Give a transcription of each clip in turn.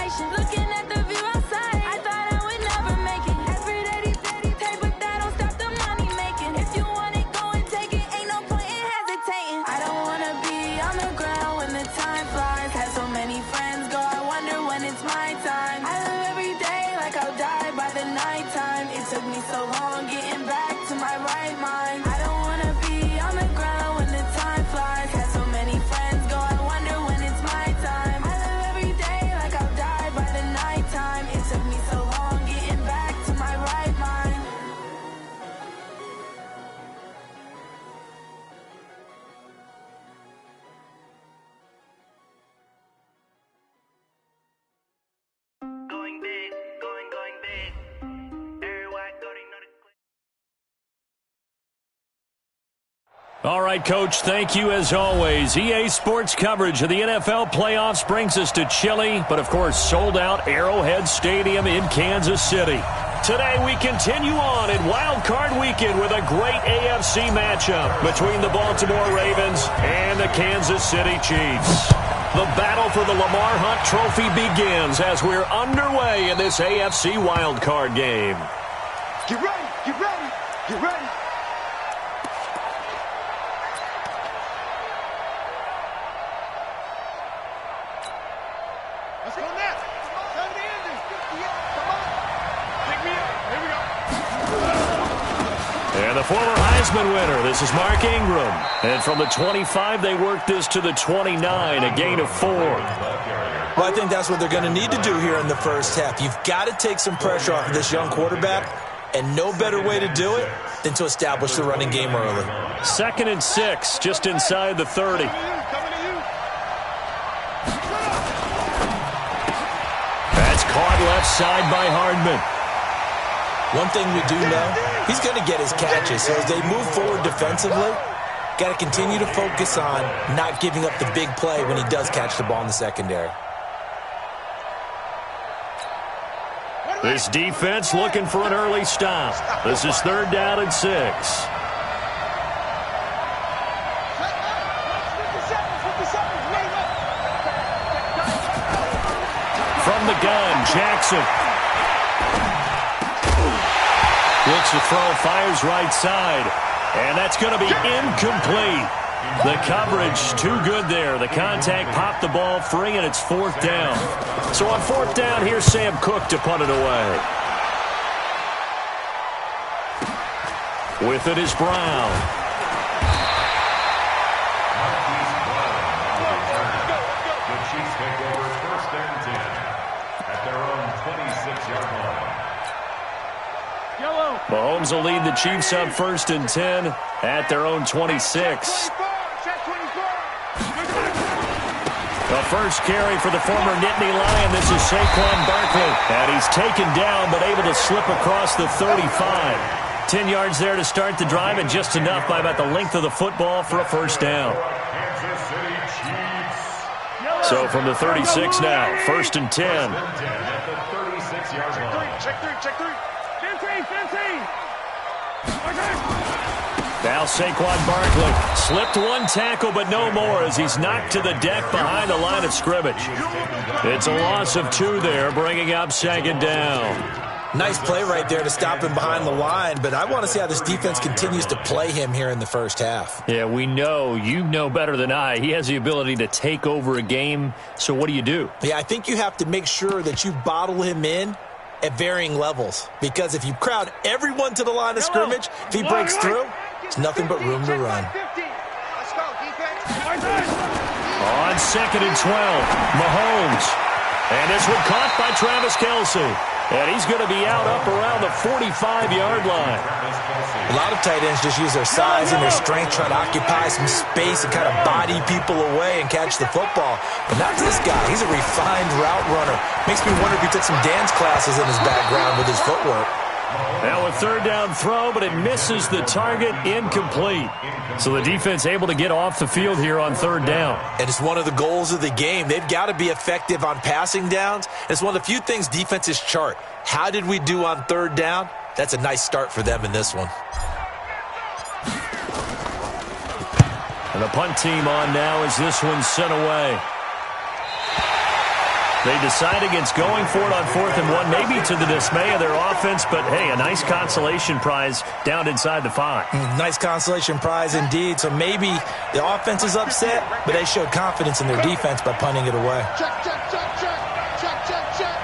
destination. Looking at the view outside, I thought I would never make it. Every day these pay, but that don't stop the money making. If you want it, go and take it. Ain't no point in hesitating. I don't wanna be on the ground when the time flies. Had so many friends go, I wonder when it's my time. I live every day like I'll die by the nighttime. It took me so long getting back to my right mind. I don't wanna be on the ground when the time flies. Had so many friends go, I wonder when it's my time. I live every day like I'll die by the nighttime. It took me so long getting back to my right mind. Going big, going big. Everywhere I go, they know the All right, Coach, thank you as always. EA Sports coverage of the NFL playoffs brings us to chilly, but of course sold-out Arrowhead Stadium in Kansas City. Today we continue on in Wildcard Weekend with a great AFC matchup between the Baltimore Ravens and the Kansas City Chiefs. The battle for the Lamar Hunt Trophy begins as we're underway in this AFC Wildcard game. Get ready, get ready, get ready. Let's go next. Come to the ending. Come on. Pick me up. Here we go. And the former Heisman winner, this is Mark Ingram. And from the 25, they work this to the 29, a gain of 4. Well, I think that's what they're going to need to do here in the first half. You've got to take some pressure off of this young quarterback, and no better way to do it than to establish the running game early. 2nd and 6, just inside the 30. That's caught left side by Hardman. One thing we do know, he's going to get his catches. So as they move forward defensively, got to continue to focus on not giving up the big play when he does catch the ball in the secondary. This defense looking for an early stop. This is 3rd down and 6. From the gun, Jackson. Looks to throw, fires right side. And that's going to be incomplete. The coverage too good there. The contact popped the ball free, and it's 4th down. So on 4th down, here's Sam Cook to punt it away. With it is Brown. The Chiefs take over 1st and 10 at their own 26-yard line. Mahomes will lead the Chiefs up 1st and 10 at their own 26. The first carry for the former Nittany Lion. This is Saquon Barkley. And he's taken down but able to slip across the 35. 10 yards there to start the drive, and just enough by about the length of the football for a 1st down. So from the 36 now, 1st and 10. Check three. 15. Now Saquon Barkley slipped one tackle, but no more as he's knocked to the deck behind the line of scrimmage. It's a loss of 2 there, bringing up 2nd down. Nice play right there to stop him behind the line, but I want to see how this defense continues to play him here in the first half. Yeah, we know. You know better than I. He has the ability to take over a game, so what do? Yeah, I think you have to make sure that you bottle him in at varying levels, because if you crowd everyone to the line of scrimmage, if he breaks through, it's nothing but room to run. On 2nd and 12, Mahomes. And this one caught by Travis Kelce. And he's going to be out up around the 45-yard line. A lot of tight ends just use their size and their strength, try to occupy some space and kind of body people away and catch the football. But not this guy. He's a refined route runner. Makes me wonder if he took some dance classes in his background with his footwork. Now a 3rd down throw, but it misses the target, incomplete. So the defense able to get off the field here on 3rd down. And it's one of the goals of the game. They've got to be effective on passing downs. It's one of the few things defenses chart. How did we do on 3rd down? That's a nice start for them in this one. And the punt team on now as this one's sent away. They decide against going for it on 4th and 1, maybe to the dismay of their offense, but hey, a nice consolation prize down inside the 5. Nice consolation prize indeed. So maybe the offense is upset, but they showed confidence in their defense by punting it away. Check, check, check, check. Check, check, check.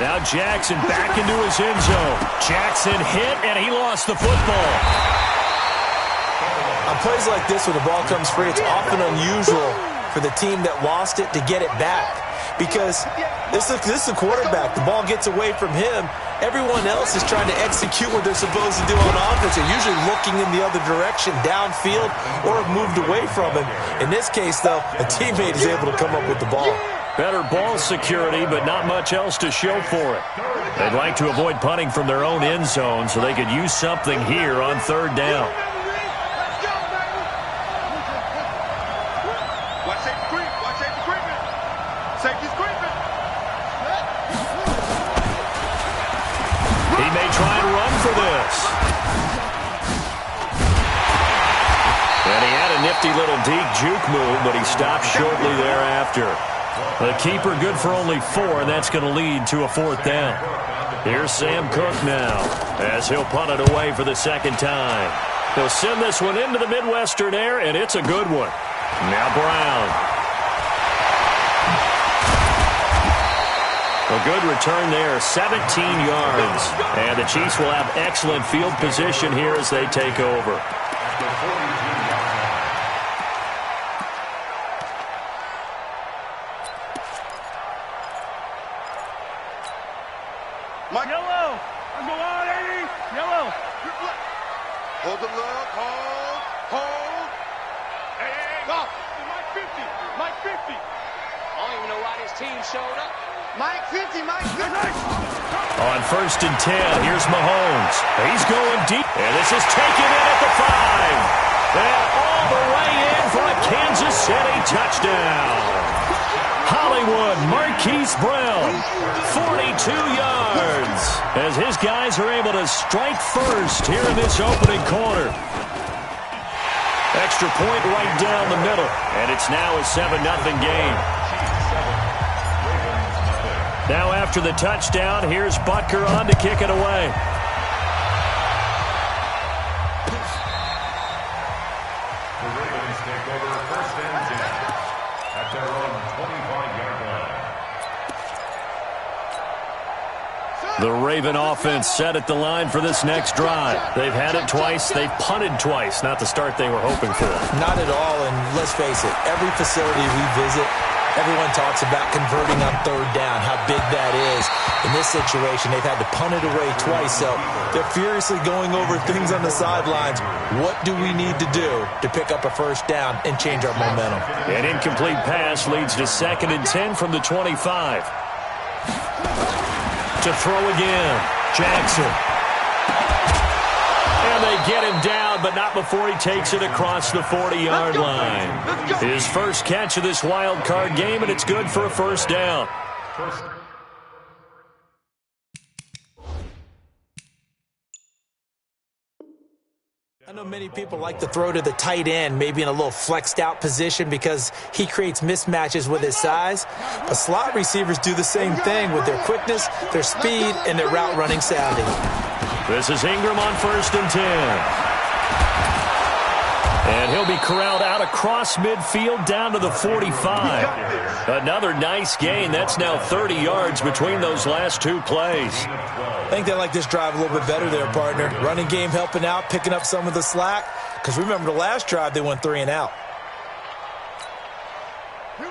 Now Jackson back into his end zone. Jackson hit, and he lost the football. On plays like this where the ball comes free, it's often unusual for the team that lost it to get it back. Because this is the quarterback. The ball gets away from him. Everyone else is trying to execute what they're supposed to do on offense. They're usually looking in the other direction, downfield, or have moved away from him. In this case, though, a teammate is able to come up with the ball. Better ball security, but not much else to show for it. They'd like to avoid punting from their own end zone so they could use something here on 3rd down. Watch safety creep. Watch safety creeping. Safety's creeping. He may try and run for this. And he had a nifty little deep juke move, but he stopped shortly thereafter. The keeper good for only 4, and that's going to lead to a 4th down. Here's Sam Cook now, as he'll punt it away for the 2nd time. He'll send this one into the Midwestern air, and it's a good one. Now Brown. A good return there, 17 yards. And the Chiefs will have excellent field position here as they take over. Mike. Yellow. Let's go on, 80. Yellow. Hold the look. Hold. Hey. Go. Mike 50. Mike 50. I don't even know why this team showed up. Mike 50. Mike 50. On 1st and 10, here's Mahomes. He's going deep. And this is taken in at the 5. And all the way in for a Kansas City touchdown. Hollywood Marquise Brown, 42 yards, as his guys are able to strike first here in this opening quarter. Extra point right down the middle, and it's now a 7-0 game. Now after the touchdown, here's Butker on to kick it away. The Ravens take over 1st and 10 at their own 25-yard line. The Raven offense set at the line for this next drive. They've had it twice. They've punted twice. Not the start they were hoping for. Not at all, and let's face it, every facility we visit, everyone talks about converting on 3rd down, how big that is. In this situation, they've had to punt it away twice, so they're furiously going over things on the sidelines. What do we need to do to pick up a 1st down and change our momentum? An incomplete pass leads to 2nd and 10 from the 25. To throw again, Jackson. And they get him down, but not before he takes it across the 40-yard line. His first catch of this wild card game, and it's good for a 1st down. I know many people like to throw to the tight end, maybe in a little flexed out position because he creates mismatches with his size. But slot receivers do the same thing with their quickness, their speed, and their route running savvy. This is Ingram on 1st and 10. And he'll be corralled out across midfield down to the 45. Another nice gain. That's now 30 yards between those last 2 plays. I think they like this drive a little bit better there, partner. Running game helping out, picking up some of the slack. Because remember the last drive, they went 3 and out.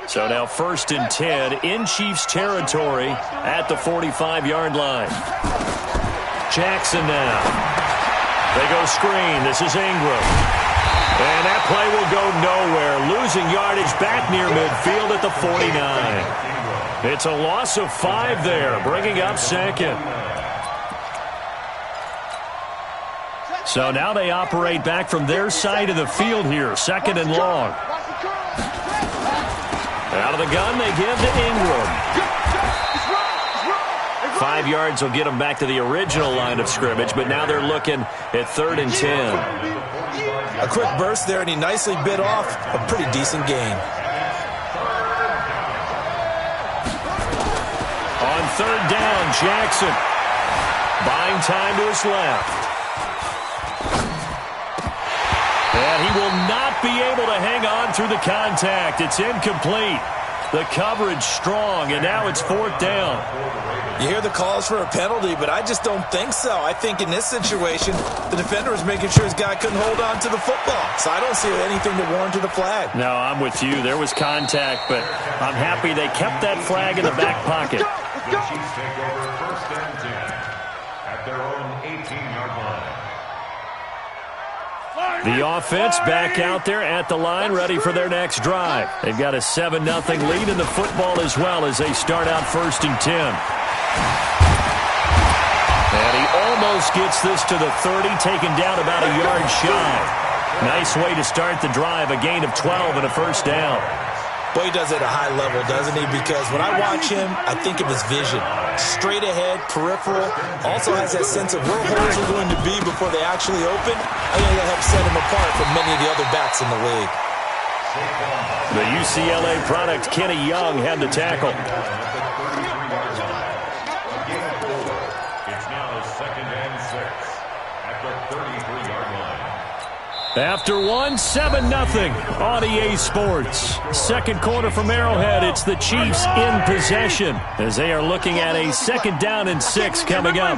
So now 1st and 10 in Chiefs territory at the 45-yard line. Jackson now. They go screen. This is Ingram. And that play will go nowhere. Losing yardage back near midfield at the 49. It's a loss of 5 there, bringing up 2nd. So now they operate back from their side of the field here, 2nd and long. Out of the gun, they give to Ingram. 5 yards will get them back to the original line of scrimmage, but now they're looking at 3rd and 10. A quick burst there, and he nicely bit off a pretty decent gain. On 3rd down, Jackson buying time to his left. And he will not be able to hang on through the contact. It's incomplete. The coverage strong, and now it's 4th down. You hear the calls for a penalty, but I just don't think so. I think in this situation, the defender was making sure his guy couldn't hold on to the football. So I don't see anything to warrant to the flag. No, I'm with you. There was contact, but I'm happy they kept that flag in the back pocket. The Chiefs take over 1st and 10 at their own 18-yard line. The offense back out there at the line, ready for their next drive. They've got a 7-0 lead in the football as well as they start out 1st and 10. And he almost gets this to the 30, taken down about a yard shy. Nice way to start the drive, a gain of 12 and a 1st down. Boy, he does it at a high level, doesn't he? Because when I watch him, I think of his vision. Straight ahead, peripheral. Also has that sense of where holes are going to be before they actually open. I think that helps set him apart from many of the other backs in the league. The UCLA product, Kenny Young, had the tackle. It's now 2nd and 6 at the 33-yard line. After 7-0 on EA Sports. Second quarter from Arrowhead. It's the Chiefs in possession as they are looking at a 2nd down and 6 coming up.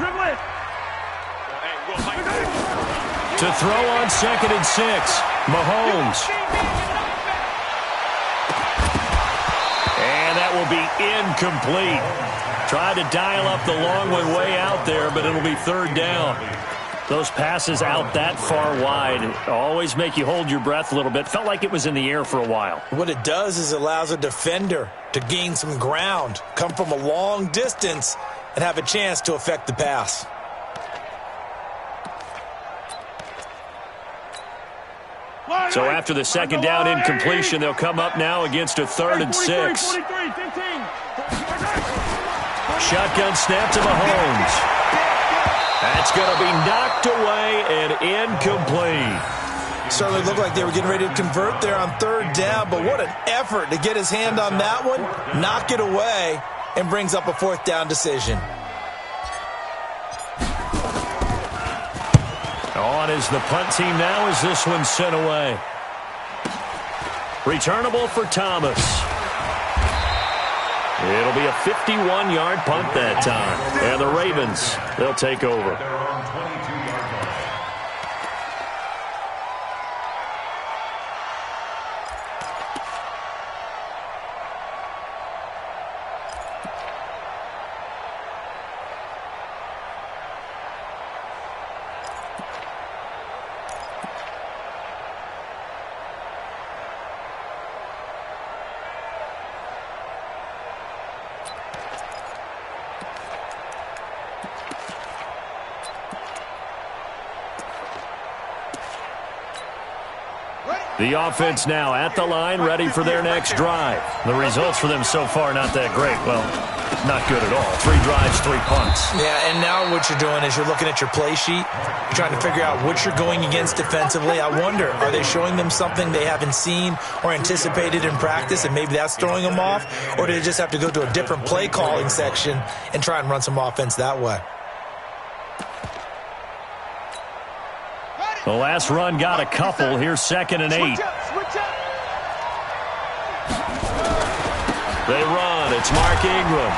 To throw on 2nd and 6, Mahomes. And that will be incomplete. Tried to dial up the long way out there, but it'll be 3rd down. Those passes out that far wide always make you hold your breath a little bit. Felt like it was in the air for a while. What it does is it allows a defender to gain some ground, come from a long distance, and have a chance to affect the pass. So after the 2nd down incompletion, they'll come up now against a 3rd and 6. Shotgun snap to Mahomes. That's going to be knocked away and incomplete. Certainly looked like they were getting ready to convert there on 3rd down, but what an effort to get his hand on that one, knock it away, and brings up a 4th down decision. On is the punt team now as this one's sent away. Returnable for Thomas. It'll be a 51-yard punt that time. And the Ravens, they'll take over. Their own 22-yard line. The offense now at the line, ready for their next drive. The results for them so far not that great. Well, not good at all. 3 drives, 3 punts. Yeah, and now what you're doing is you're looking at your play sheet. You're trying to figure out what you're going against defensively. I wonder, are they showing them something they haven't seen or anticipated in practice, and maybe that's throwing them off? Or do they just have to go to a different play calling section and try and run some offense that way? The last run got a couple. Here's 2nd and 8. They run. It's Mark Ingram.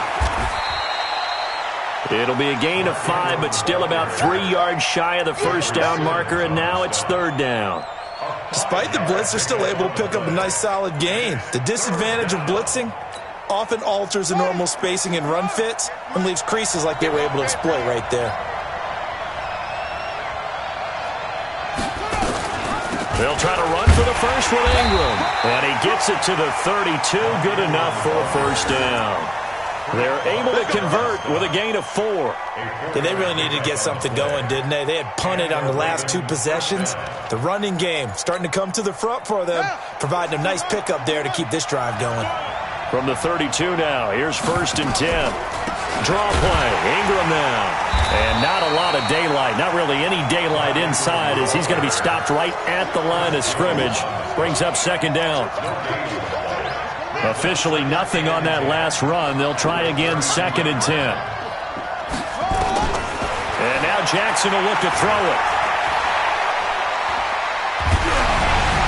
It'll be a gain of 5, but still about 3 yards shy of the 1st down marker, and now it's 3rd down. Despite the blitz, they're still able to pick up a nice solid gain. The disadvantage of blitzing often alters the normal spacing and run fits and leaves creases like they were able to exploit right there. They'll try to run for the first with Ingram. And he gets it to the 32. Good enough for a 1st down. They're able to convert with a gain of 4. Yeah, they really needed to get something going, didn't they? They had punted on the last 2 possessions. The running game starting to come to the front for them, providing a nice pickup there to keep this drive going. From the 32 now, here's 1st and 10. Draw play. Ingram now. And not a lot of daylight. Not really any daylight inside as he's going to be stopped right at the line of scrimmage. Brings up second down. Officially nothing on that last run. They'll try again, 2nd and 10. And now Jackson will look to throw it.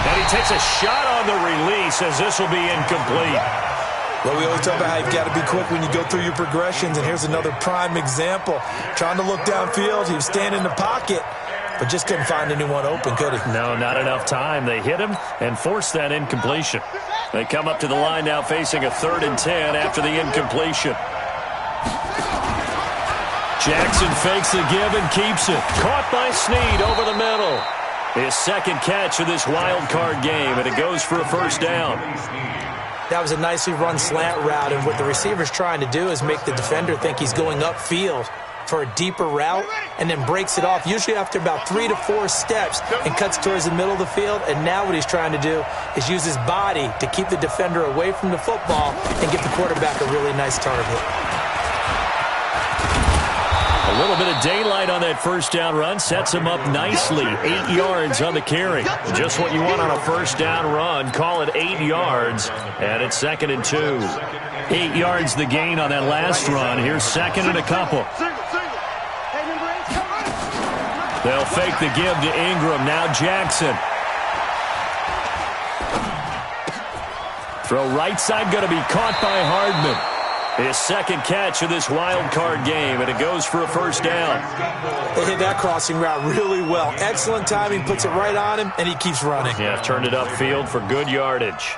And he takes a shot on the release as this will be incomplete. Well, we always talk about how you've got to be quick when you go through your progressions, and here's another prime example. Trying to look downfield, he was standing in the pocket, but just couldn't find anyone open, could he? No, not enough time. They hit him and forced that incompletion. They come up to the line now facing a 3rd and 10 after the incompletion. Jackson fakes the give and keeps it. Caught by Snead over the middle. His 2nd catch of this wild card game, and it goes for a 1st down. That was a nicely run slant route, and what the receiver's trying to do is make the defender think he's going upfield for a deeper route and then breaks it off, usually after about 3 to 4 steps, and cuts towards the middle of the field. And now what he's trying to do is use his body to keep the defender away from the football and get the quarterback a really nice target. A little bit of daylight on that 1st down run sets him up nicely. 8 yards on the carry. Just what you want on a 1st down run. Call it 8 yards, and it's 2nd and 2. 8 yards the gain on that last run. Here's 2nd and a couple. They'll fake the give to Ingram. Now Jackson. Throw right side, going to be caught by Hardman. His 2nd catch of this wild card game, and it goes for a 1st down. They hit that crossing route really well. Excellent timing, puts it right on him, and he keeps running. Yeah, turned it upfield for good yardage.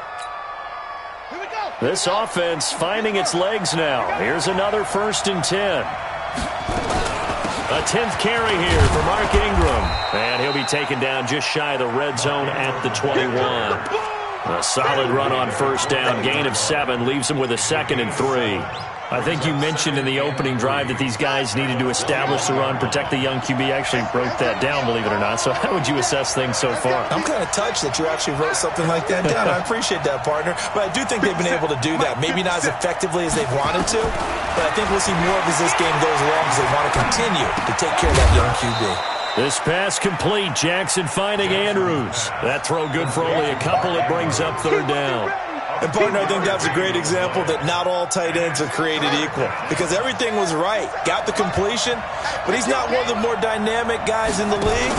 This offense finding its legs now. Here's another 1st and 10. A 10th carry here for Mark Ingram. And he'll be taken down just shy of the red zone at the 21. A solid run on 1st down. Gain of 7 leaves him with a 2nd and 3. I think you mentioned in the opening drive that these guys needed to establish the run, protect the young QB. Actually broke that down, believe it or not. So how would you assess things so far? I'm kind of touched that you actually wrote something like that down. I appreciate that, partner. But I do think they've been able to do that. Maybe not as effectively as they've wanted to, but I think we'll see more of as this game goes along because they want to continue to take care of that young QB. This pass complete. Jackson finding Andrews. That throw good for only a couple. It brings up 3rd down. And, partner, I think that's a great example that not all tight ends are created equal because everything was right. Got the completion, but he's not one of the more dynamic guys in the league.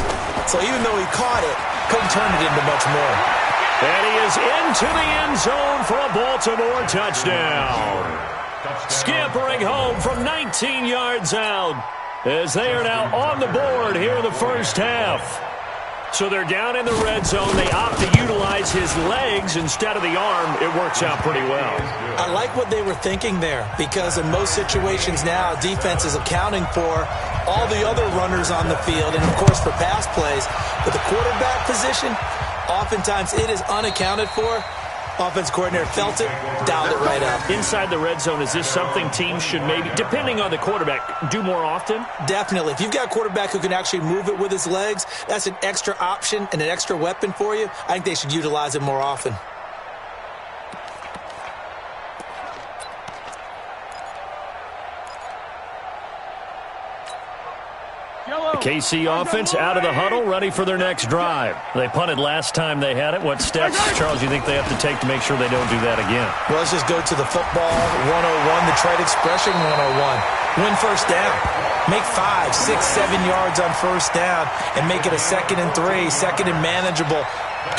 So even though he caught it, couldn't turn it into much more. And he is into the end zone for a Baltimore touchdown. Scampering home from 19 yards out as they are now on the board here in the 1st half. So they're down in the red zone. They opt to utilize his legs instead of the arm. It works out pretty well. I like what they were thinking there because in most situations now, defense is accounting for all the other runners on the field and, of course, for pass plays. But the quarterback position, oftentimes it is unaccounted for. Offense coordinator felt it, dialed it right up. Inside the red zone, is this something teams should maybe, depending on the quarterback, do more often? Definitely. If you've got a quarterback who can actually move it with his legs, that's an extra option and an extra weapon for you. I think they should utilize it more often. The KC offense out of the huddle, ready for their next drive. They punted last time they had it. What steps, Charles, you think they have to take to make sure they don't do that again? Well, let's just go to the football 101, the trade expression 101. Win 1st down. Make 5, 6, 7 yards on 1st down and make it a 2nd and 3, 2nd and manageable.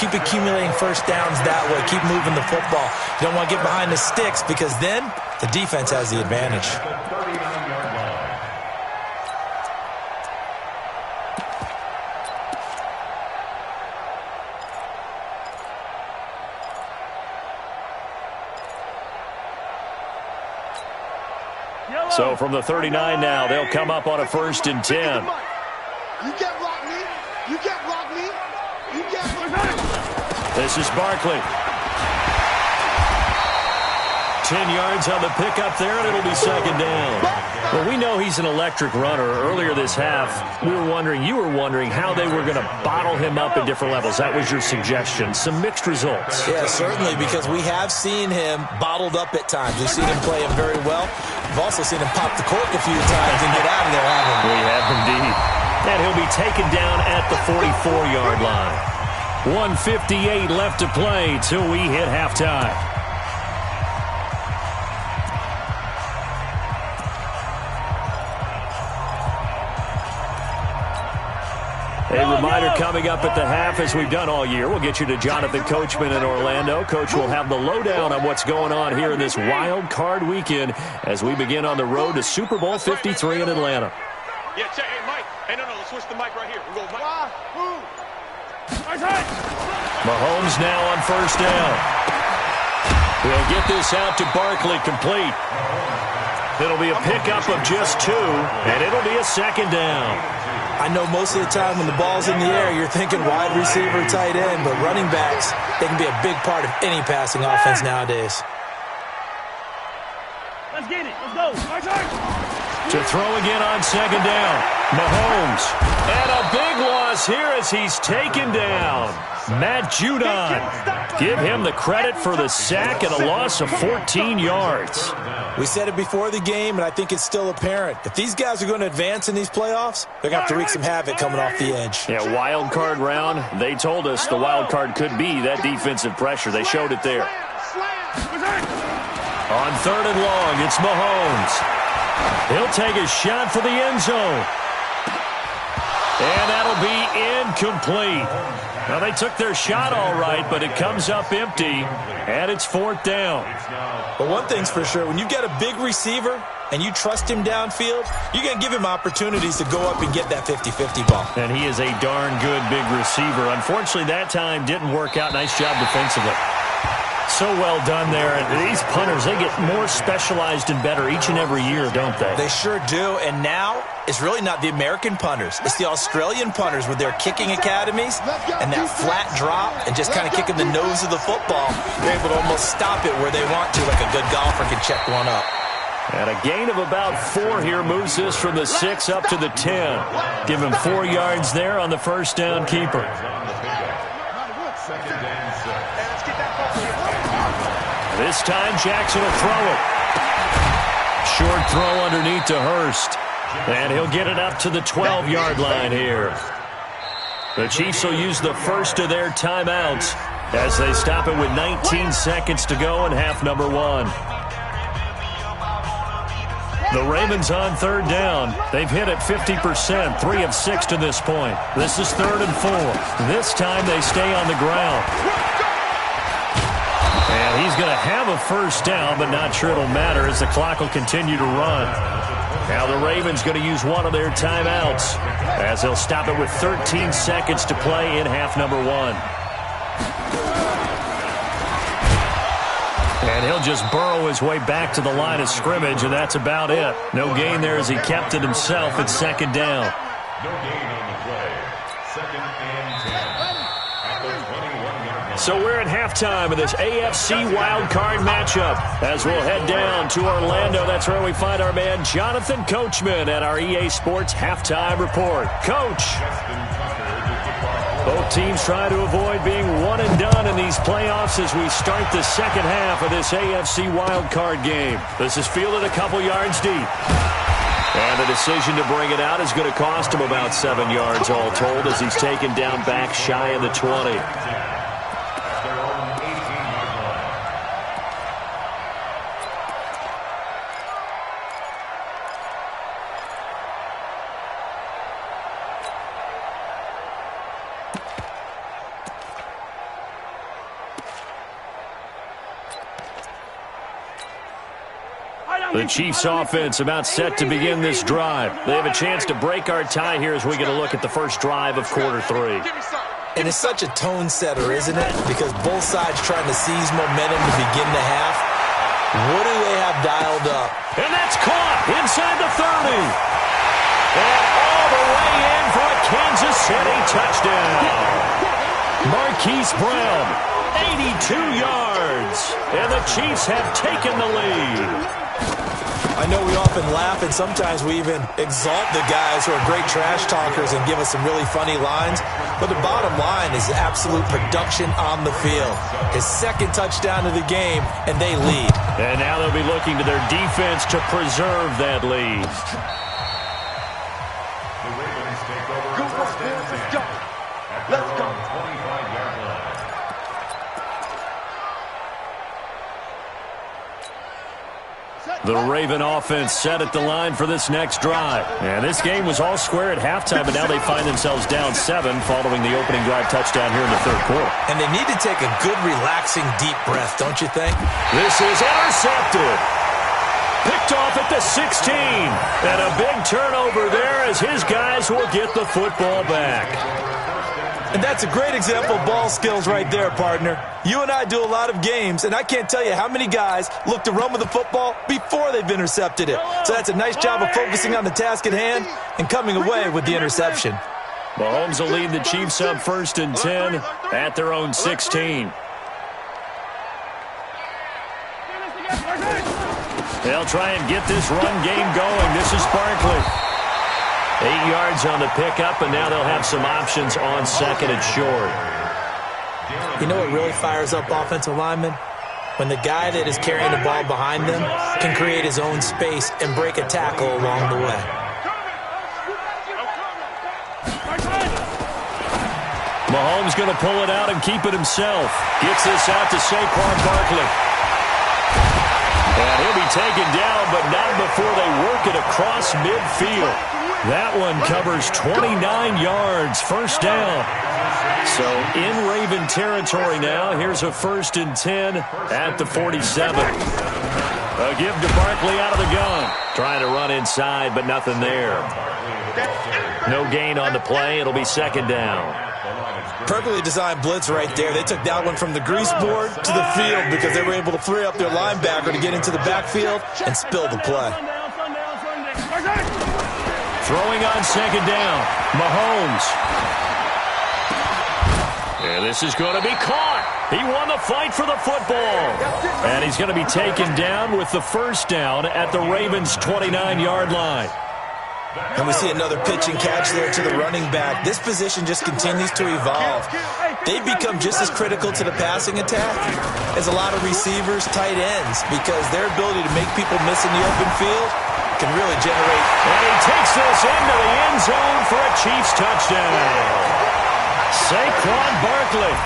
Keep accumulating 1st downs that way. Keep moving the football. You don't want to get behind the sticks because then the defense has the advantage. So from the 39 now, they'll come up on a 1st and 10. You can't block me. You can't block me. You can't block me. This is Barkley. 10 yards on the pickup there, and it'll be 2nd down. Well, we know he's an electric runner. Earlier this half, you were wondering how they were going to bottle him up at different levels. That was your suggestion. Some mixed results. Yeah, certainly, because we have seen him bottled up at times. We've seen him play him very well. We've also seen him pop the cork a few times and get out of there, haven't we? We have indeed. And he'll be taken down at the 44-yard line. 1:58 left to play till we hit halftime. A reminder coming up at the half, as we've done all year. We'll get you to Jonathan Coachman in Orlando. Coach will have the lowdown on what's going on here in this wild card weekend as we begin on the road to Super Bowl 53 in Atlanta. Yeah, check. Hey, Mike. Hey, no, let's switch the mic right here. We'll go, Mike. Mahomes now on first down. He'll get this out to Barkley, complete. It'll be a pickup of just 2, and it'll be a second down. I know most of the time when the ball's in the air, you're thinking wide receiver, tight end, but running backs, they can be a big part of any passing offense nowadays. Let's get it. Let's go. To throw again on second down. Mahomes. And a big loss here as he's taken down. Matt Judon. Give him the credit for the sack and a loss of 14 yards. We said it before the game, and I think it's still apparent. If these guys are going to advance in these playoffs, they're going to have to wreak some havoc coming off the edge. Yeah, wild card round. They told us the wild card could be that defensive pressure. They showed it there. On third and long, it's Mahomes. He'll take a shot for the end zone. And that'll be incomplete. Well, they took their shot all right, but it comes up empty, and it's fourth down. But one thing's for sure, when you've got a big receiver and you trust him downfield, you're going to give him opportunities to go up and get that 50-50 ball. And he is a darn good big receiver. Unfortunately, that time didn't work out. Nice job defensively. So well done there. And these punters, they get more specialized and better each and every year, don't they? They sure do. And now it's really not the American punters. It's the Australian punters with their kicking academies and that flat drop and just kind of kicking the nose of the football. They're able to almost stop it where they want to, like a good golfer can check one up. And a gain of about 4 here moves this from the 6 up to the 10. Give him 4 yards there on the first down keeper. This time, Jackson will throw it. Short throw underneath to Hurst. And he'll get it up to the 12-yard line here. The Chiefs will use the first of their timeouts as they stop it with 19 seconds to go in half number 1. The Ravens on third down. They've hit it 50%, 3 of 6 to this point. This is 3rd and 4. This time they stay on the ground. And he's going to have a first down, but not sure it'll matter as the clock will continue to run. Now the Ravens going to use one of their timeouts as they'll stop it with 13 seconds to play in half number 1. And he'll just burrow his way back to the line of scrimmage, and that's about it. No gain there as he kept it himself at second down. No gain on the play. 2nd and 10. So we're at halftime of this AFC wildcard matchup as we'll head down to Orlando. That's where we find our man Jonathan Coachman at our EA Sports Halftime Report. Coach. Both teams try to avoid being one and done in these playoffs as we start the second half of this AFC wildcard game. This is fielded a couple yards deep. And the decision to bring it out is going to cost him about 7 yards all told as he's taken down back shy of the 20. The Chiefs offense about set to begin this drive. They have a chance to break our tie here as we get a look at the first drive of quarter 3. And it's such a tone setter, isn't it? Because both sides trying to seize momentum to begin the half. What do they have dialed up? And that's caught inside the 30. And all the way in for a Kansas City touchdown. Marquise Brown, 82 yards. And the Chiefs have taken the lead. I know we often laugh, and sometimes we even exalt the guys who are great trash talkers and give us some really funny lines. But the bottom line is absolute production on the field. His second touchdown of the game, and they lead. And now they'll be looking to their defense to preserve that lead. The Ravens take over. Go, First and let's 10. go. At Let's their go. own 25-yard line. The Raven offense set at the line for this next drive. And this game was all square at halftime, but now they find themselves down 7 following the opening drive touchdown here in the third quarter. And they need to take a good, relaxing, deep breath, don't you think? This is intercepted. Picked off at the 16. And a big turnover there as his guys will get the football back. And that's a great example of ball skills right there, partner. You and I do a lot of games, and I can't tell you how many guys look to run with the football before they've intercepted it. So that's a nice job of focusing on the task at hand and coming away with the interception. Mahomes will lead the Chiefs up 1st and 10 at their own 16. They'll try and get this run game going. This is Barkley. 8 yards on the pickup, and now they'll have some options on second and short. You know what really fires up offensive linemen? When the guy that is carrying the ball behind them can create his own space and break a tackle along the way. Mahomes going to pull it out and keep it himself. Gets this out to Saquon Barkley. And he'll be taken down, but not before they work it across midfield. That one covers 29 yards, first down. So in Raven territory now, here's a 1st and 10 at the 47. A give to Barkley out of the gun. Trying to run inside, but nothing there. No gain on the play. It'll be 2nd down. Perfectly designed blitz right there. They took that one from the grease board to the field because they were able to free up their linebacker to get into the backfield and spill the play. Throwing on 2nd down, Mahomes. And this is going to be caught. He won the fight for the football. And he's going to be taken down with the 1st down at the Ravens' 29-yard line. And we see another pitch and catch there to the running back. This position just continues to evolve. They've become just as critical to the passing attack as a lot of receivers, tight ends, because their ability to make people miss in the open field can really generate. And he takes this into the end zone for a Chiefs touchdown. Saquon Barkley,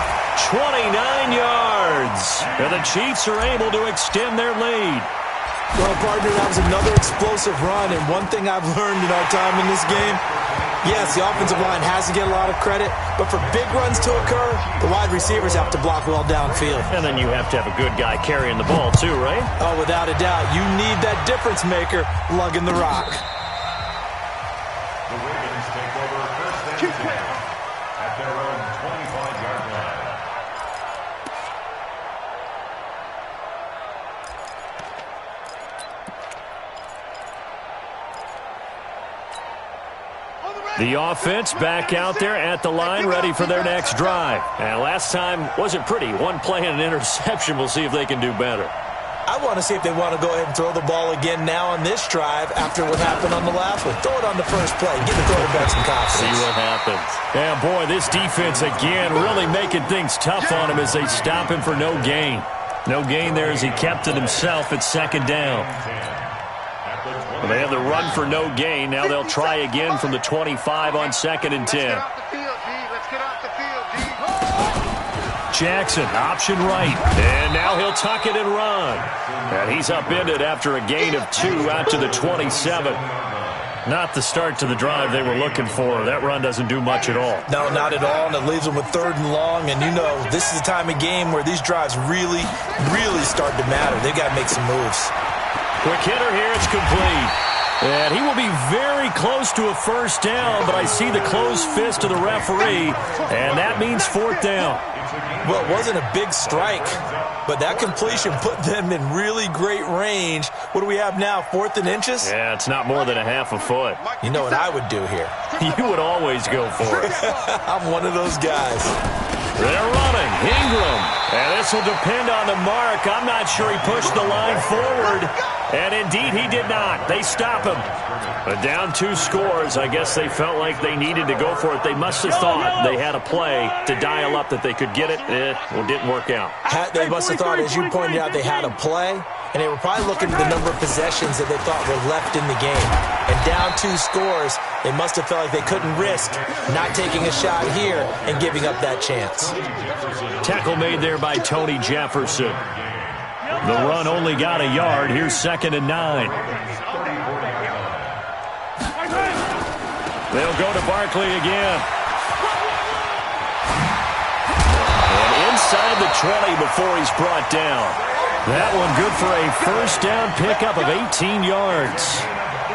29 yards. And the Chiefs are able to extend their lead. Well, partner, that was another explosive run, and one thing I've learned in our time in this game, yes, the offensive line has to get a lot of credit, but for big runs to occur, the wide receivers have to block well downfield. And then you have to have a good guy carrying the ball too, right? Oh, without a doubt. You need that difference maker lugging the rock. The Ravens take over 1st and 10 at their own 25-yard line. The offense back out there at the line, ready for their next drive. And last time wasn't pretty. One play and an interception. We'll see if they can do better. I want to see if they want to go ahead and throw the ball again now on this drive after what happened on the last one. Throw it on the first play. Give the quarterback some confidence. See what happens. Yeah, boy, this defense again really making things tough on him as they stop him for no gain. No gain there as he kept it himself at 2nd down. Well, they have the run for no gain. Now they'll try again from the 25 on 2nd and 10. Jackson, option right. And now he'll tuck it and run. And he's upended after a gain of 2 out to the 27. Not the start to the drive they were looking for. That run doesn't do much at all. No, not at all, and it leaves them with 3rd and long. And you know, this is the time of game where these drives really, really start to matter. They've got to make some moves. Quick hitter here, it's complete. And he will be very close to a 1st down, but I see the closed fist of the referee, and that means 4th down. Well, it wasn't a big strike, but that completion put them in really great range. What do we have now, 4th and inches? Yeah, it's not more than a half a foot. You know what I would do here? You would always go for it. I'm one of those guys. They're running. Ingram. And this will depend on the mark. I'm not sure he pushed the line forward. And indeed, he did not. They stop him. But down 2 scores, I guess they felt like they needed to go for it. They must have thought they had a play to dial up that they could get it. It didn't work out. They must have thought, as you pointed out, they had a play. And they were probably looking at the number of possessions that they thought were left in the game. And down 2 scores, they must have felt like they couldn't risk not taking a shot here and giving up that chance. Tackle made there by Tony Jefferson. The run only got a yard. Here's 2nd and 9. They'll go to Barkley again. And inside the 20 before he's brought down. That one good for a first down pickup of 18 yards.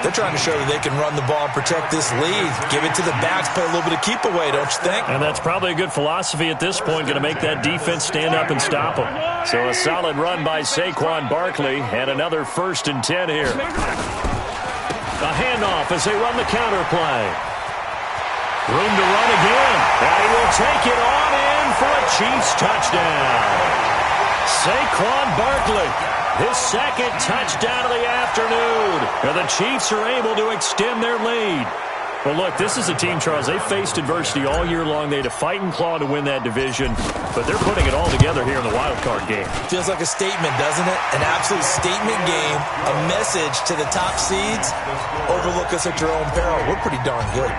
They're trying to show that they can run the ball and protect this lead. Give it to the backs, play a little bit of keep away, don't you think? And that's probably a good philosophy at this point, going to make that defense stand up and stop them. So a solid run by Saquon Barkley and another 1st and 10 here. A handoff as they run the counter play. Room to run again. And he will take it on in for a Chiefs touchdown. Saquon Barkley, his 2nd touchdown of the afternoon. And the Chiefs are able to extend their lead. Well, look, this is a team, Charles, they faced adversity all year long. They had to fight and claw to win that division, but they're putting it all together here in the Wildcard game. Feels like a statement, doesn't it? An absolute statement game, a message to the top seeds. Overlook us at your own peril. We're pretty darn good.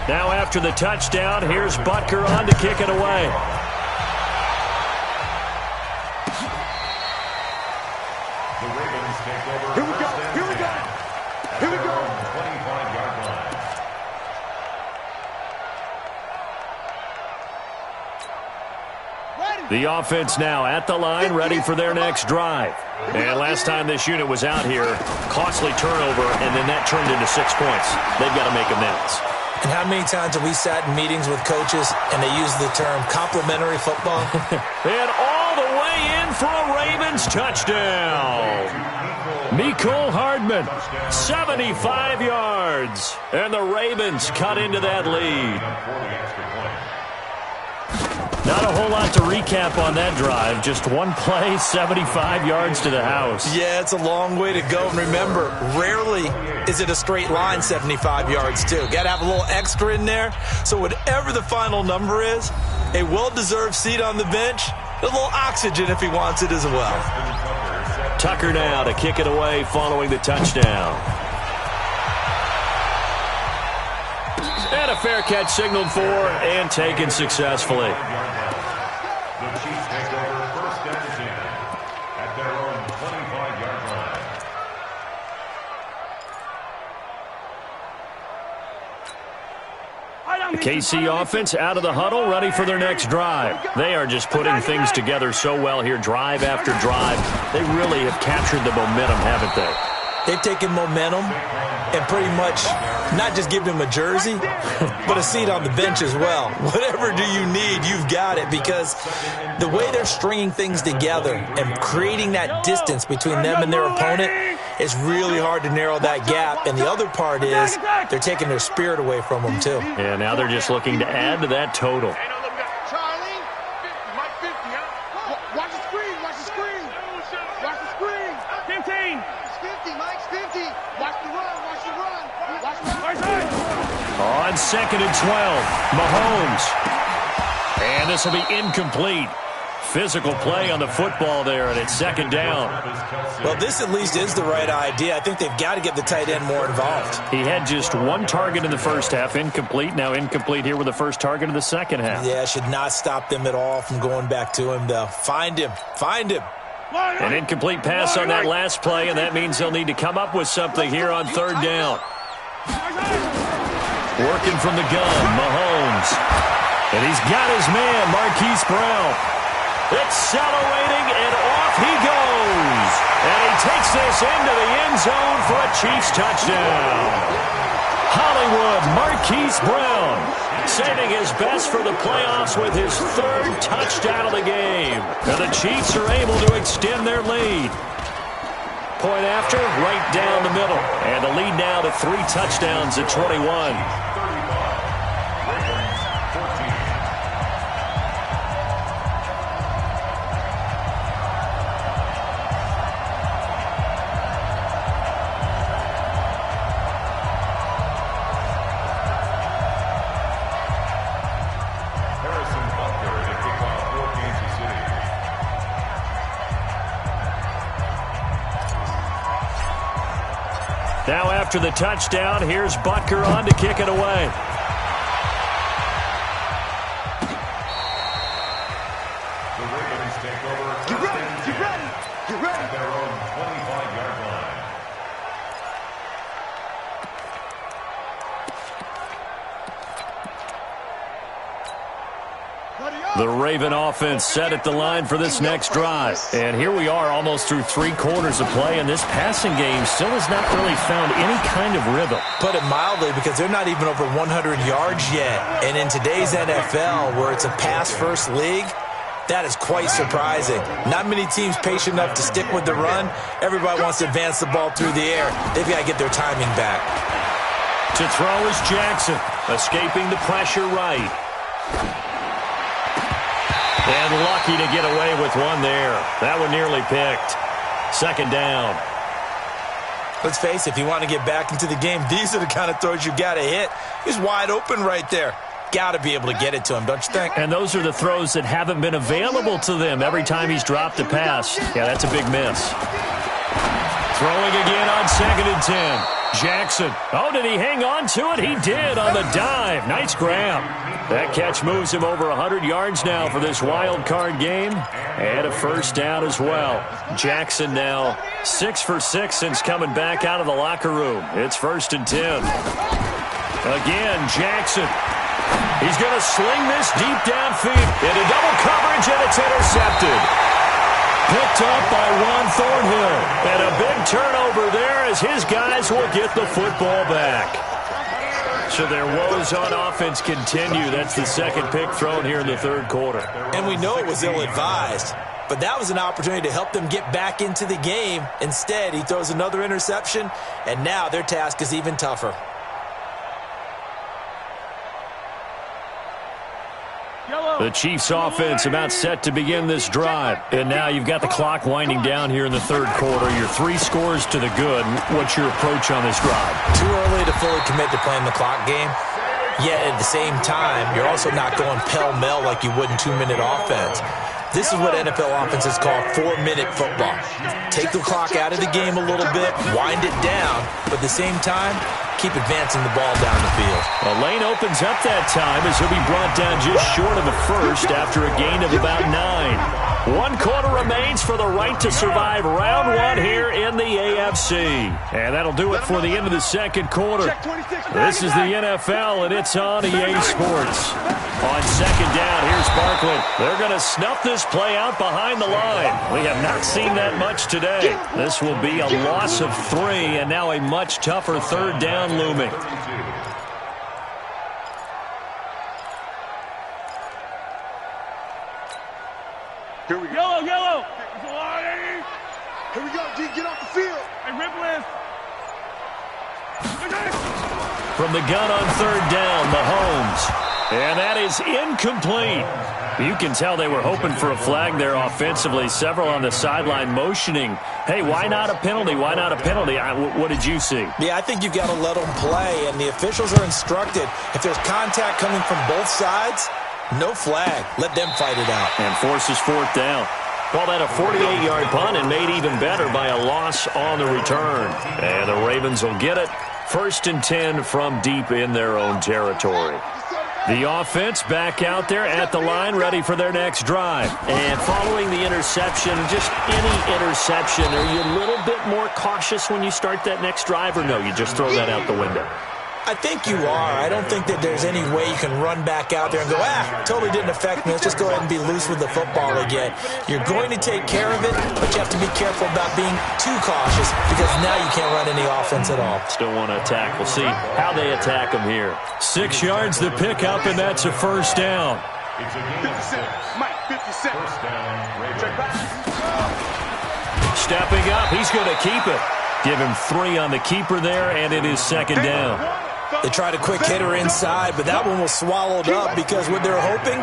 Now after the touchdown, here's Butker on to kick it away. Here we go. Here we go. Here we go. 25-yard line. The offense now at the line, ready for their next drive. And last time this unit was out here, costly turnover, and then that turned into 6 points. They've got to make amends. And how many times have we sat in meetings with coaches and they use the term complimentary football? And all the way in for a Ravens touchdown. Mecole Hardman, 75 yards. And the Ravens cut into that lead. Not a whole lot to recap on that drive. Just one play, 75 yards to the house. Yeah, it's a long way to go. And remember, rarely is it a straight line 75 yards, too. Got to have a little extra in there. So whatever the final number is, a well-deserved seat on the bench, a little oxygen if he wants it as well. Tucker now to kick it away following the touchdown. And a fair catch signaled for and taken successfully. The Chiefs take over 1st and 10 at their own 25-yard line. The KC offense out of the huddle, ready for their next drive. They are just putting things together so well here, drive after drive. They really have captured the momentum, haven't they? They've taken momentum and pretty much not just given him a jersey, but a seat on the bench as well. Whatever do you need, you've got it, because the way they're stringing things together and creating that distance between them and their opponent is really hard to narrow that gap. And the other part is they're taking their spirit away from them, too. Yeah, now they're just looking to add to that total. Charlie, Mike 50, huh? Watch the screen, watch the screen. Watch the screen. 15. It's 50, Mike's 50. Watch the run, watch the run. Watch the run. On 2nd and 12, Mahomes. And this will be incomplete. Physical play on the football there, and it's 2nd down. Well, this at least is the right idea. I think they've got to get the tight end more involved. He had just one target in the first half, incomplete. Now incomplete here with the first target of the second half. Yeah, should not stop them at all from going back to him, though. Find him. Find him. An incomplete pass on that last play, and that means they'll need to come up with something here on 3rd down. Working from the gun, Mahomes. And he's got his man, Marquise Brown. Accelerating, and off he goes. And he takes this into the end zone for a Chiefs touchdown. Hollywood, Marquise Brown, saving his best for the playoffs with his 3rd touchdown of the game. And the Chiefs are able to extend their lead. Point after, right down the middle. And the lead now to 3 touchdowns at 21. Now after the touchdown, here's Butker on to kick it away. The Ravens take over. Get ready, get ready, get ready. At their own 25-yard line. The Raven offense set at the line for this next drive. And here we are almost through 3 quarters of play, and this passing game still has not really found any kind of rhythm. Put it mildly, because they're not even over 100 yards yet. And in today's NFL, where it's a pass-first league, that is quite surprising. Not many teams patient enough to stick with the run. Everybody wants to advance the ball through the air. They've got to get their timing back. To throw is Jackson, escaping the pressure right. And lucky to get away with one there. That one nearly picked. Second down. Let's face it, if you want to get back into the game, these are the kind of throws you got to hit. He's wide open right there. Got to be able to get it to him, don't you think? And those are the throws that haven't been available to them every time he's dropped a pass. Yeah, that's a big miss. Throwing again on 2nd and 10. Jackson. Oh, did he hang on to it? He did on the dive. Nice grab. That catch moves him over 100 yards now for this wild card game. And a first down as well. Jackson now 6 for 6 since coming back out of the locker room. It's 1st and 10. Again, Jackson. He's going to sling this deep downfield into double coverage, and it's intercepted. Picked up by Ron Thornhill. And a big turnover there as his guys will get the football back. So their woes on offense continue. That's the second pick thrown here in the 3rd quarter. And we know it was ill-advised, but that was an opportunity to help them get back into the game. Instead, he throws another interception, and now their task is even tougher. The Chiefs offense about set to begin this drive. And now you've got the clock winding down here in the 3rd quarter. You're 3 scores to the good. What's your approach on this drive? Too early to fully commit to playing the clock game. Yet at the same time, you're also not going pell-mell like you would in 2-minute offense. This is what NFL offenses call 4-minute football. Take the clock out of the game a little bit, wind it down, but at the same time, keep advancing the ball down the field. A lane opens up that time as he'll be brought down just short of a first after a gain of about 9. 1 quarter remains for the right to survive round 1 here in the AFC. And that'll do it for the end of the 2nd quarter. This is the NFL, and it's on EA Sports. On 2nd down, here's Barkley. They're going to snuff this play out behind the line. We have not seen that much today. This will be a loss of 3, and now a much tougher 3rd down looming. Here we go. Yellow. Here we go, D. Get off the field. Hey, Riplis. From the gun on 3rd down, Mahomes. And that is incomplete. You can tell they were hoping for a flag there offensively. Several on the sideline motioning, hey, why not a penalty? Why not a penalty? What did you see? Yeah, I think you've got to let them play, and the officials are instructed. If there's contact coming from both sides, no flag. Let them fight it out. And forces 4th down. Call that a 48-yard punt and made even better by a loss on the return. And the Ravens will get it. 1st and 10 from deep in their own territory. The offense back out there at the line, ready for their next drive. And following the interception, just any interception, are you a little bit more cautious when you start that next drive, or no, you just throw that out the window? I think you are. I don't think that there's any way you can run back out there and go, totally didn't affect me. Let's just go ahead and be loose with the football again. You're going to take care of it, but you have to be careful about being too cautious because now you can't run any offense at all. Still want to attack. We'll see how they attack them here. 6 yards the pickup, and that's a 1st down. It's a gain of 6. Mike, 50 cents. 1st down, Ravens. Stepping up, he's going to keep it. Give him 3 on the keeper there, and it is 2nd down. They tried a quick hitter inside, but that one was swallowed up because what they're hoping,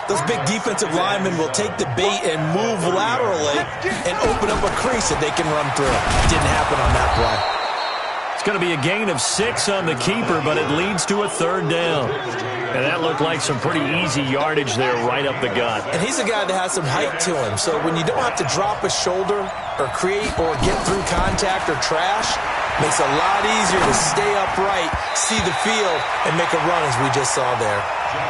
those big defensive linemen will take the bait and move laterally and open up a crease that they can run through. Didn't happen on that play. It's going to be a gain of 6 on the keeper, but it leads to a 3rd down. And that looked like some pretty easy yardage there right up the gut. And he's a guy that has some height to him, so when you don't have to drop a shoulder or create or get through contact or trash, makes it a lot easier to stay upright, see the field, and make a run as we just saw there.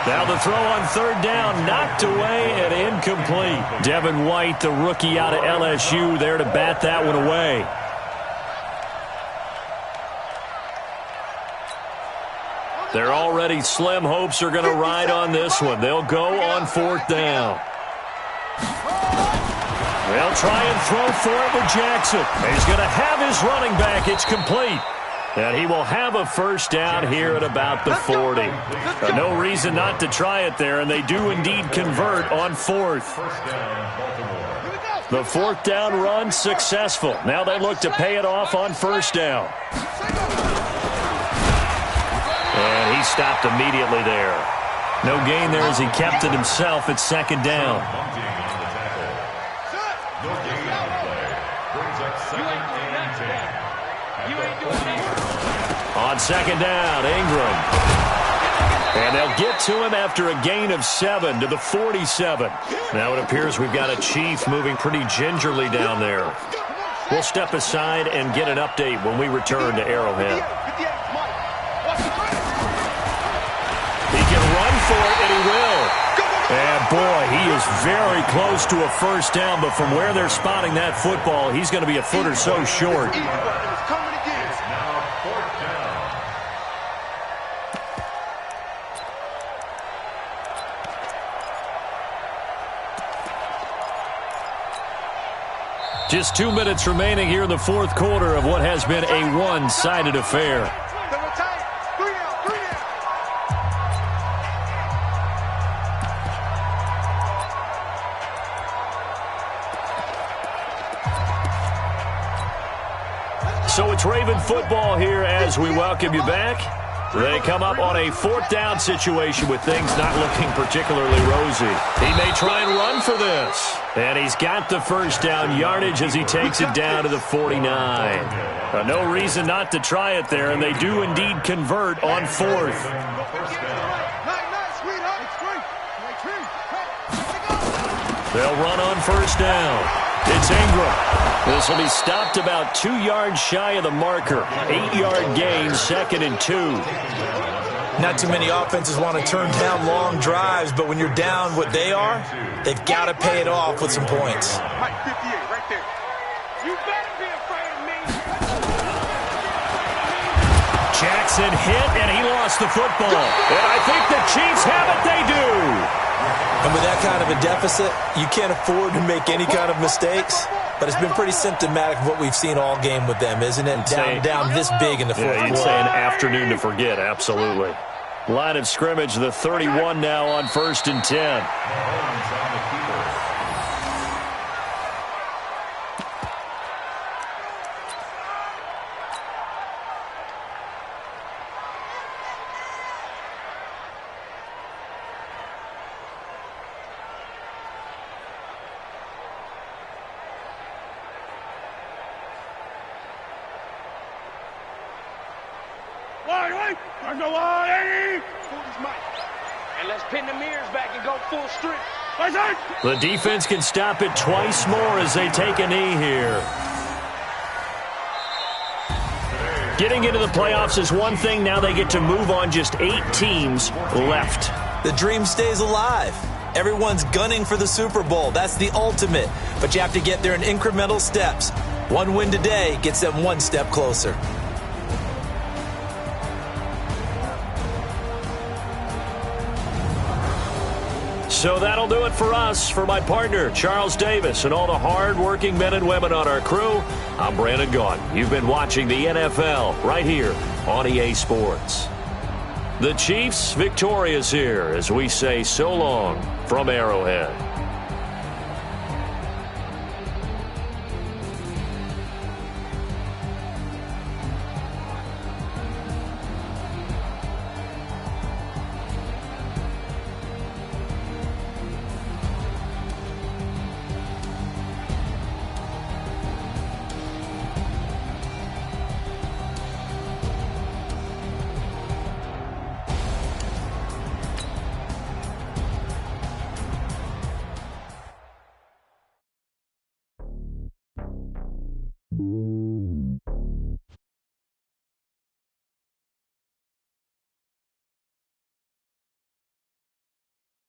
Now the throw on 3rd down, knocked away and incomplete. Devin White, the rookie out of LSU, there to bat that one away. Their already slim hopes are going to ride on this one. They'll go on 4th down. They'll try and throw for it with Jackson. He's going to have his running back. It's complete. And he will have a 1st down here at about the 40. No reason not to try it there, and they do indeed convert on 4th. The 4th down run successful. Now they look to pay it off on 1st down. And he stopped immediately there. No gain there as he kept it himself at 2nd down. On 2nd down, Ingram. And they'll get to him after a gain of 7 to the 47. Now it appears we've got a Chief moving pretty gingerly down there. We'll step aside and get an update when we return to Arrowhead. He can run for it, and he will. And, boy, he is very close to a 1st down, but from where they're spotting that football, he's going to be a foot or so short. Just 2 minutes remaining here in the 4th quarter of what has been a one-sided affair. So it's Raven football here as we welcome you back. They come up on a 4th down situation with things not looking particularly rosy. He may try and run for this. And he's got the 1st down yardage as he takes it down to the 49. No reason not to try it there, and they do indeed convert on 4th. They'll run on 1st down. It's Ingram. This will be stopped about 2 yards shy of the marker. 8-yard gain, 2nd and 2. Not too many offenses want to turn down long drives, but when you're down what they are, they've got to pay it off with some points. Jackson hit, and he lost the football. And I think the Chiefs have it. They do. And with that kind of a deficit, you can't afford to make any kind of mistakes. But it's been pretty symptomatic of what we've seen all game with them, isn't it? Down this big in the 4th quarter. You'd say an afternoon to forget, absolutely. Line of scrimmage, the 31 now on 1st and 10. And let's pin the mirrors back and go full strength. The defense can stop it twice more as they take a knee here. Getting into the playoffs is one thing. Now they get to move on. Just 8 teams left. The dream stays alive. Everyone's gunning for the Super Bowl. That's the ultimate. But you have to get there in incremental steps. One win today gets them 1 step closer. So that'll do it for us. For my partner, Charles Davis, and all the hard-working men and women on our crew, I'm Brandon Gaudin. You've been watching the NFL right here on EA Sports. The Chiefs victorious here as we say so long from Arrowhead.